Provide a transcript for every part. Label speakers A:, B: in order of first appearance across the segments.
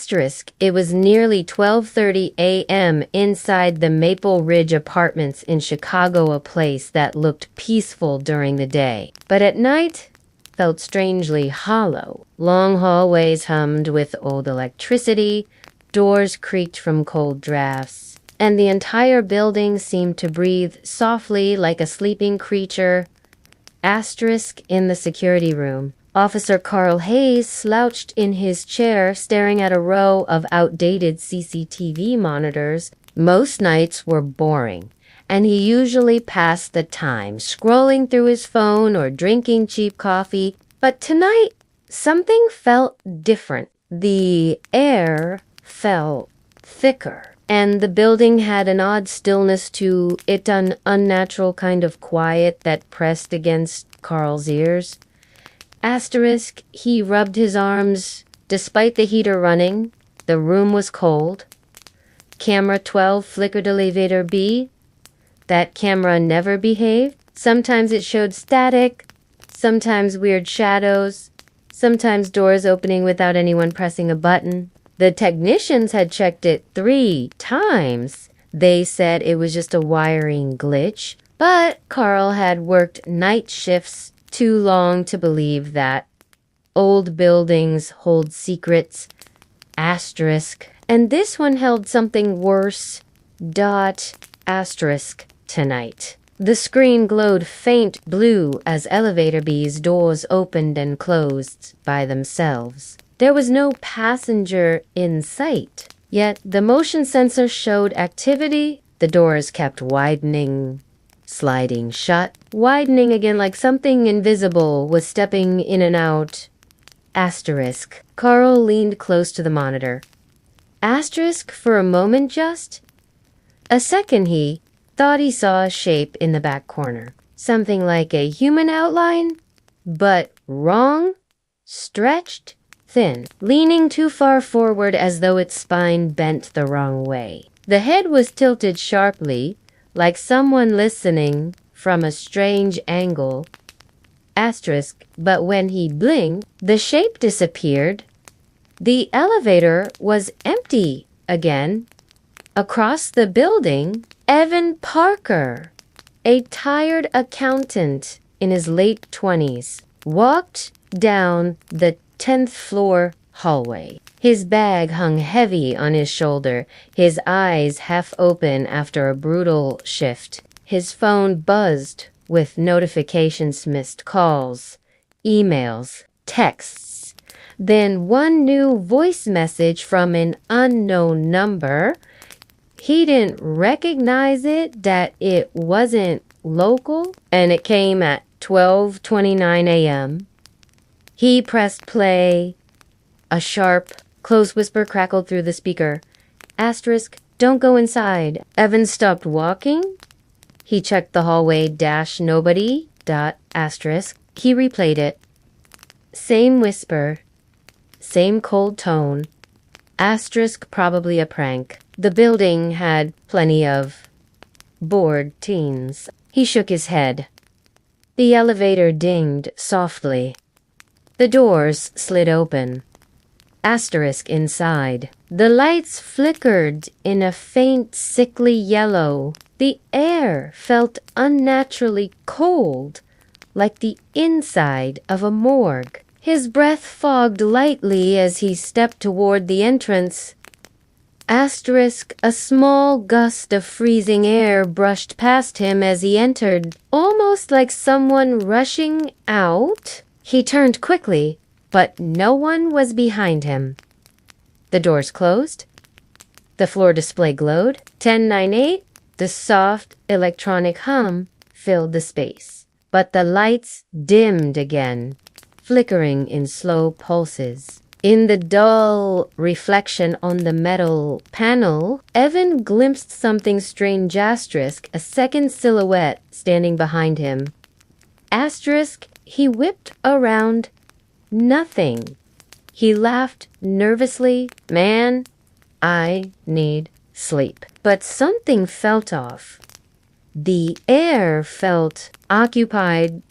A: Asterisk, it was nearly 12:30 a.m. inside the Maple Ridge Apartments in Chicago, a place that looked peaceful during the day, but at night felt strangely hollow. Long hallways hummed with old electricity, doors creaked from cold drafts, and the entire building seemed to breathe softly like a sleeping creature. Asterisk, in the security room, Officer Carl Hayes slouched in his chair, staring at a row of outdated CCTV monitors. Most nights were boring, and he usually passed the time scrolling through his phone or drinking cheap coffee. But tonight, something felt different. The air felt thicker, and the building had an odd stillness to it, an unnatural kind of quiet that pressed against Carl's ears. Asterisk, he rubbed his arms. Despite the heater running, the room was cold. Camera 12 flickered elevator B. That camera never behaved. Sometimes it showed static, sometimes weird shadows, sometimes doors opening without anyone pressing a button. The technicians had checked it 3 times. They said it was just a wiring glitch, but Carl had worked night shifts too long to believe that. Old buildings hold secrets. Asterisk. And this one held something worse. Asterisk tonight. The screen glowed faint blue as elevator B's doors opened and closed by themselves. There was no passenger in sight, yet the motion sensor showed activity. The doors kept widening, sliding shut, widening again like something invisible was stepping in and out. Asterisk. Carl leaned close to the monitor. Asterisk for a moment just. A second he thought he saw a shape in the back corner. Something like a human outline, but wrong, stretched, thin, leaning too far forward as though its spine bent the wrong way. The head was tilted sharply, like someone listening from a strange angle. Asterisk, but when he blinked, the shape disappeared. The elevator was empty again. Across the building, Evan Parker, a tired accountant in his late 20s, walked down the 10th floor hallway. His bag hung heavy on his shoulder, his eyes half open after a brutal shift. His phone buzzed with notifications, missed calls, emails, texts. Then one new voice message from an unknown number. He didn't recognize it, that it wasn't local, and it came at 12:29 a.m. He pressed play. A sharp, close whisper crackled through the speaker. Asterisk, don't go inside. Evan stopped walking. He checked the hallway, nobody, asterisk. He replayed it. Same whisper, same cold tone. Asterisk, probably a prank. The building had plenty of bored teens. He shook his head. The elevator dinged softly. The doors slid open. Asterisk inside. The lights flickered in a faint, sickly yellow. The air felt unnaturally cold, like the inside of a morgue. His breath fogged lightly as he stepped toward the entrance. Asterisk, a small gust of freezing air brushed past him as he entered, almost like someone rushing out. He turned quickly, but no one was behind him. The doors closed. The floor display glowed. 1098. The soft electronic hum filled the space, but the lights dimmed again, flickering in slow pulses. In the dull reflection on the metal panel, Evan glimpsed something strange. Asterisk, a second silhouette standing behind him. Asterisk, he whipped around. Nothing. He laughed nervously. Man, I need sleep. But something felt off. The air felt occupied,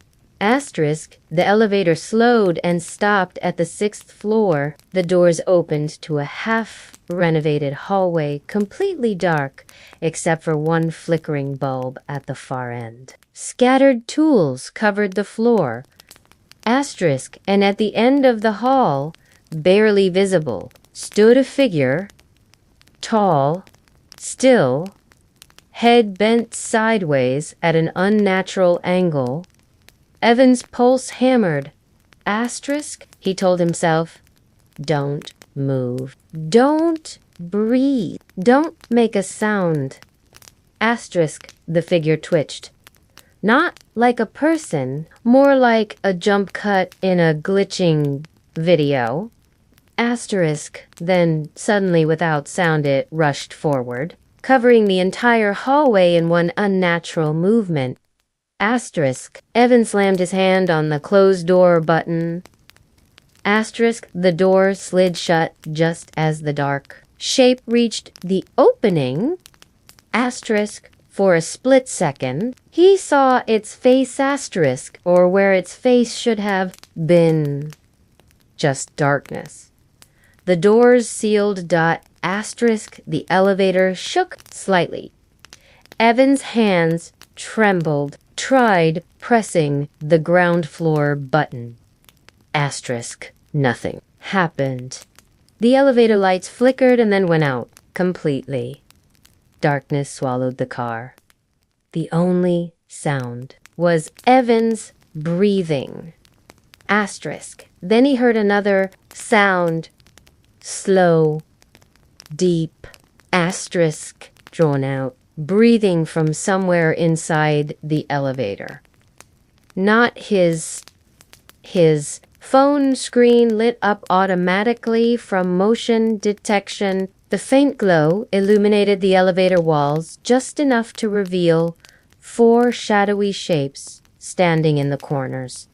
A: Asterisk, the elevator slowed and stopped at the 6th floor. The doors opened to a half-renovated hallway, completely dark, except for one flickering bulb at the far end. Scattered tools covered the floor. Asterisk, and at the end of the hall, barely visible, stood a figure, tall, still, head bent sideways at an unnatural angle. Evan's pulse hammered. Asterisk, he told himself, don't move. Don't breathe. Don't make a sound. Asterisk, the figure twitched. Not like a person, more like a jump cut in a glitching video. Asterisk, then suddenly without sound it rushed forward, covering the entire hallway in one unnatural movement. Asterisk, Evan slammed his hand on the closed door button. Asterisk, the door slid shut just as the dark shape reached the opening. Asterisk, for a split second, he saw its face asterisk, or where its face should have been. Just darkness. The doors sealed. Asterisk, the elevator shook slightly. Evan's hands trembled, tried pressing the ground floor button. Asterisk, nothing happened. The elevator lights flickered and then went out completely. Darkness swallowed the car. The only sound was Evan's breathing. Asterisk. Then he heard another sound. Slow, deep, asterisk, drawn out, breathing from somewhere inside the elevator. Not his phone screen lit up automatically from motion detection. The faint glow illuminated the elevator walls just enough to reveal 4 shadowy shapes standing in the corners.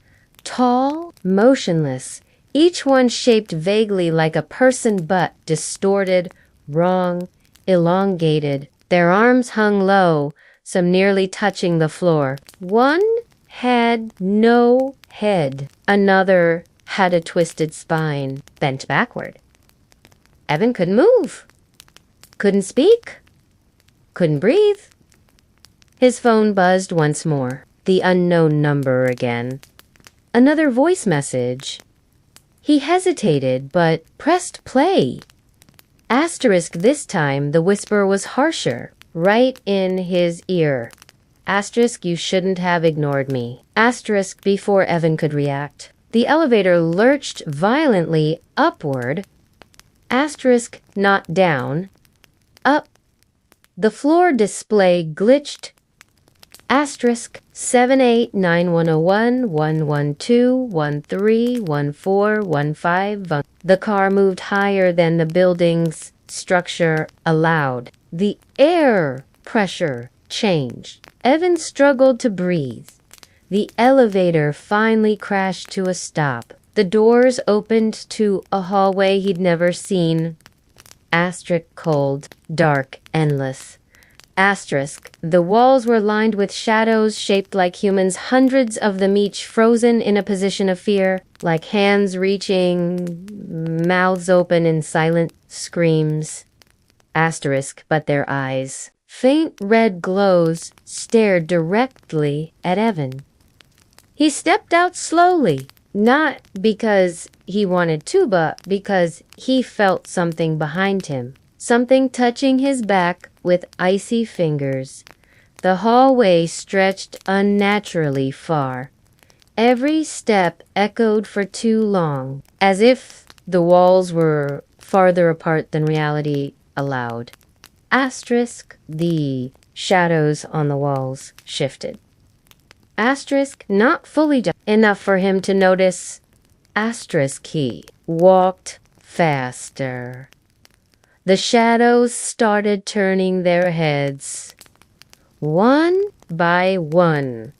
A: Tall, motionless, each one shaped vaguely like a person but distorted, wrong, elongated. Their arms hung low, some nearly touching the floor. One had no head. Another had a twisted spine, bent backward. Evan couldn't move. Couldn't speak. Couldn't breathe. His phone buzzed once more. The unknown number again. Another voice message. He hesitated, but pressed play. Asterisk this time, the whisper was harsher, right in his ear. Asterisk, you shouldn't have ignored me. Asterisk, before Evan could react. The elevator lurched violently upward. Asterisk, not down. Up. The floor display glitched. Asterisk 789111112131415. The car moved higher than the building's structure allowed. The air pressure changed. Evan struggled to breathe. The elevator finally crashed to a stop. The doors opened to a hallway he'd never seen. Asterisk cold, dark, endless. Asterisk, the walls were lined with shadows shaped like humans, hundreds of them each frozen in a position of fear, like hands reaching, mouths open in silent screams. Asterisk, but their eyes, faint red glows, stared directly at Evan. He stepped out slowly, not because he wanted to, but because he felt something behind him. Something touching his back with icy fingers. The hallway stretched unnaturally far. Every step echoed for too long, as if the walls were farther apart than reality allowed. Asterisk, the shadows on the walls shifted. Asterisk, not fully enough for him to notice. Asterisk, he walked faster. The shadows started turning their heads, one by one,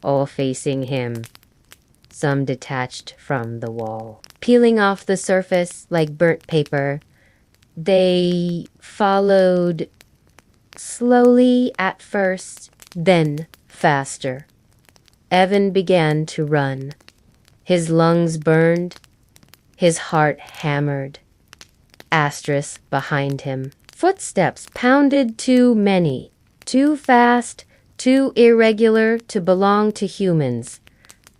A: all facing him, some detached from the wall. Peeling off the surface like burnt paper, they followed slowly at first, then faster. Evan began to run. His lungs burned, his heart hammered. Asterisk behind him. Footsteps pounded too many, too fast, too irregular to belong to humans.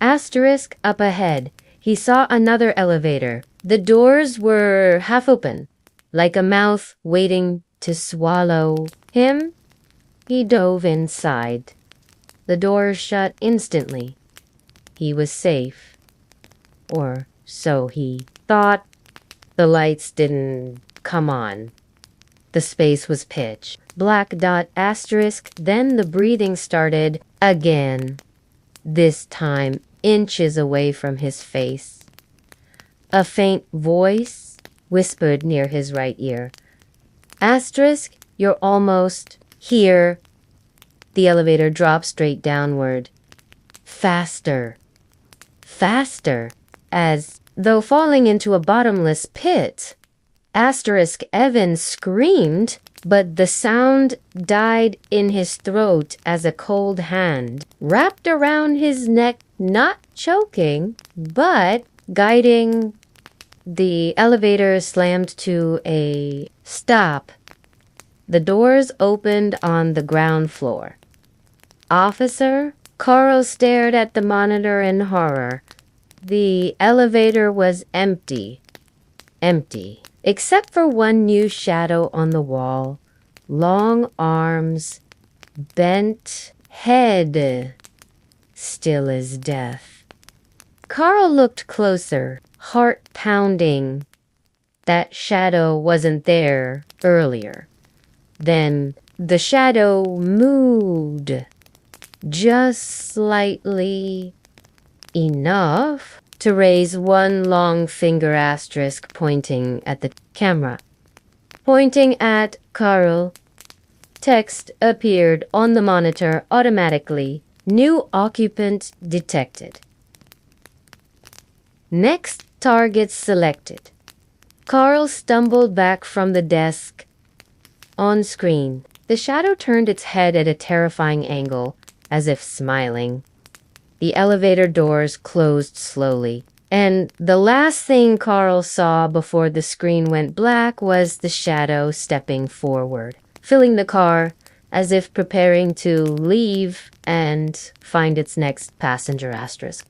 A: Asterisk up ahead. He saw another elevator. The doors were half open, like a mouth waiting to swallow him. He dove inside. The doors shut instantly. He was safe. Or so he thought. The lights didn't come on. The space was pitch black. Asterisk. Then the breathing started again, this time inches away from his face. A faint voice whispered near his right ear. Asterisk, you're almost here. The elevator dropped straight downward. Faster. Faster. As though falling into a bottomless pit. Asterisk Evan screamed, but the sound died in his throat as a cold hand wrapped around his neck, not choking, but guiding. The elevator slammed to a stop. The doors opened on the ground floor. Officer? Carl stared at the monitor in horror. The elevator was empty. Empty. Except for one new shadow on the wall. Long arms. Bent head. Still as death. Carl looked closer. Heart pounding. That shadow wasn't there earlier. Then the shadow moved. Just slightly. Enough to raise one long finger asterisk pointing at the camera. Pointing at Carl. Text appeared on the monitor automatically. New occupant detected. Next target selected. Carl stumbled back from the desk. On screen, the shadow turned its head at a terrifying angle, as if smiling. The elevator doors closed slowly, and the last thing Carl saw before the screen went black was the shadow stepping forward, filling the car as if preparing to leave and find its next passenger asterisk.